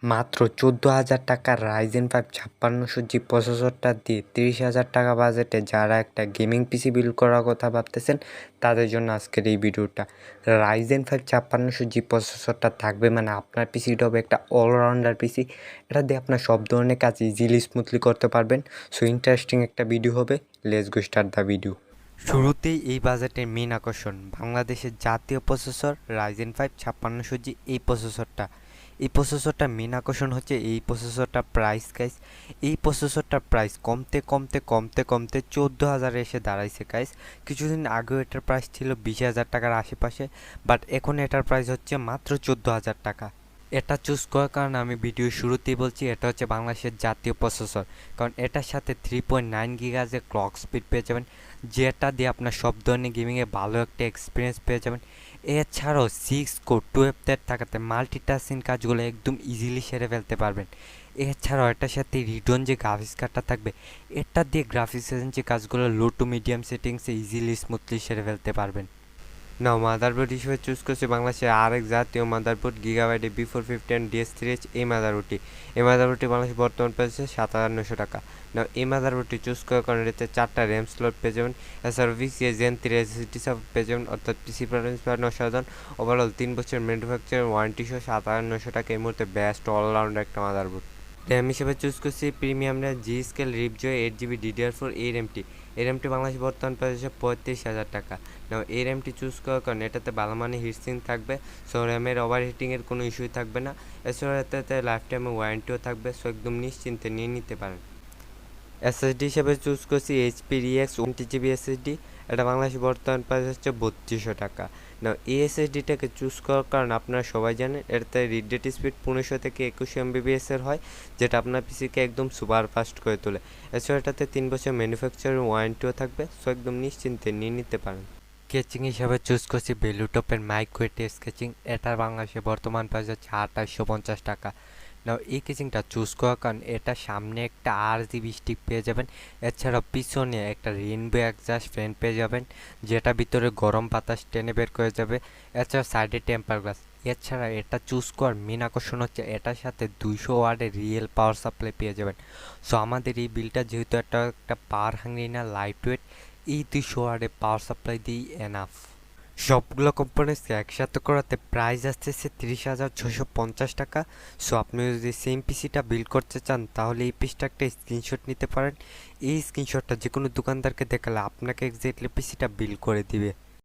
মাত্র ১৪,০০০ টাকার Ryzen 5 5600 জি প্রসেসরটা দিয়ে ৩০,০০০ টাকা বাজেটে যারা একটা গেমিং পিসি বিল্ড করার কথা ভাবতেছেন তাদের জন্য আজকের এই ভিডিওটা। Ryzen 5 5600 জি প্রসেসরটা থাকবে মানে আপনার পিসিটা হবে একটা অলরাউন্ডার পিসি। এটা দিয়ে আপনার সব ধরনের কাজ ইজিলি স্মুথলি করতে পারবেন। সো ইন্টারেস্টিং একটা ভিডিও হবে। Let's go start the video. শুরুতেই এই বাজেটের মেন আকর্ষণ বাংলাদেশের জাতীয় প্রসেসর Ryzen 5 5600 জি এই প্রসেসরটার মেন আকর্ষণ হচ্ছে এই প্রসেসরটার প্রাইস গাইস। এই প্রসেসরটার প্রাইস কমতে 14,000 এসে দাঁড়াইছে গাইস। কিছুদিন আগেও এটার প্রাইস ছিল 20,000 টাকার আশেপাশে, বাট এখন এটার প্রাইস হচ্ছে মাত্র 14,000 টাকা। এটা চুজ করার কারণে আমি ভিডিও শুরুতেই বলছি এটা হচ্ছে বাংলাদেশের জাতীয় প্রসেসর, কারণ এটার সাথে 3.9 গিগাহার্জের ক্লক স্পিড পেয়ে যাবেন, যেটা দিয়ে আপনার সব ধরনের গেমিংয়ে ভালো একটা এক্সপিরিয়েন্স পেয়ে যাবেন। এছাড়াও 6 কোর 12 থ্রেড থাকাতে মাল্টিটাস্কিং কাজগুলো একদম ইজিলি সেরে ফেলতে পারবেন। এছাড়াও এটার সাথে রিডন যে গ্রাফিক্স কার্ডটা থাকবে, এটা দিয়ে গ্রাফিক্স যে কাজগুলো লো টু মিডিয়াম সেটিংসে ইজিলি স্মুথলি সেরে ফেলতে পারবেন। নাও মাদারবোর্ড হিসেবে চুজ করছি বাংলাদেশের আরেক জাতীয় মাদারবোর্ড গিগাবাইটে B450 DS3H। এই মাদারবোর্ডটি বাংলাদেশে বর্তমান পেয়েছে 7,900 টাকা। নাও এই মাদারবোর্ডটি চুজ করার কারণে এতে 4টা র্যাম স্লট পেয়ে যাবেন। এছাড়াও VCA Gen 3 SSD সাপোর্ট পেয়ে যাবেন, অর্থাৎ পিসি পারফরমেন্স পাবেন অসাধারণ। ওভারঅল 3 বছর ম্যানুফ্যাকচার ওয়ারেন্টি সহ 7,900 টাকা এই মুহূর্তে বেস্ট অলরাউন্ডার একটা মাদারবোর্ড। র্যাম হিসেবে চুজ করছি প্রিমিয়াম র্যাম জি স্কেল রিপজয় 8GB DDR4 এই র্যামটি বাংলাদেশে বর্তমান পেয়েছে 35,000 টাকা। নাও এই র্যামটি চুজ করার কারণে এটাতে ভালো মানের হিটসিং থাকবে, সো র্যামের ওভার হিটিংয়ের কোনো ইস্যুই থাকবে না। এছাড়াও এটাতে লাইফ টাইমে ওয়ারেন্টিও থাকবে, সো একদম নিশ্চিন্তে নিয়ে নিতে পারেন। এসএসডি হিসেবে চুজ করছি HP RX 1TB SSD। এটা বাংলাদেশে বর্তমান প্রাইস হচ্ছে 3200 টাকা। না এই এসএসডিটাকে চুজ করার কারণ আপনারা সবাই জানেন এটাতে রিড ডেট স্পিড 1500 থেকে 2100 MBPS এর হয়, যেটা আপনার পিসিকে একদম সুপার ফাস্ট করে তোলে। এছাড়া এটাতে 3 বছর ম্যানুফ্যাকচারের ওয়ারেন্টিও থাকবে, সো একদম নিশ্চিন্তে নিয়ে নিতে পারেন। স্কেচিং হিসাবে চুজ করছি বেলুটপের মাইক্রোয়েটে স্কেচিং। এটার বাংলাদেশে বর্তমান প্রাইস হচ্ছে 2850 টাকা। নাও এই কেচিংটা চুজ করার কারণ এটা সামনে একটা RGB স্টিক পেয়ে যাবেন, এছাড়াও পিছনে একটা রেইনবো এক্সজস্ট ফ্যান পেয়ে যাবেন, যেটা ভিতরে গরম বাতাস টেনে বের করে যাবে। এছাড়া সাইডে টেম্পার গ্লাস। এছাড়া এটা চুজ করার মেন আকর্ষণ হচ্ছে এটার সাথে 200 ওয়াটের রিয়েল পাওয়ার সাপ্লাই পেয়ে যাবেন। সো আমাদের এই বিলটা যেহেতু একটা পাওয়ার হাংরি না, লাইট ওয়েট, এই 200 ওয়াটের পাওয়ার সাপ্লাই দিয়েই এনাফ। সবগুলো কম্পোনেন্টসকে একসাথে করাতে প্রাইস আসতেছে 30,650 টাকা। সো আপনি যদি সেম পিসিটা বিল্ড করতে চান তাহলে এই পিসটা একটা স্ক্রিনশট নিতে পারেন। এই স্ক্রিনশটটা যে কোনো দোকানদারকে দেখালে আপনাকে এক্স্যাক্টলি পিসিটা বিল্ড করে দিবে।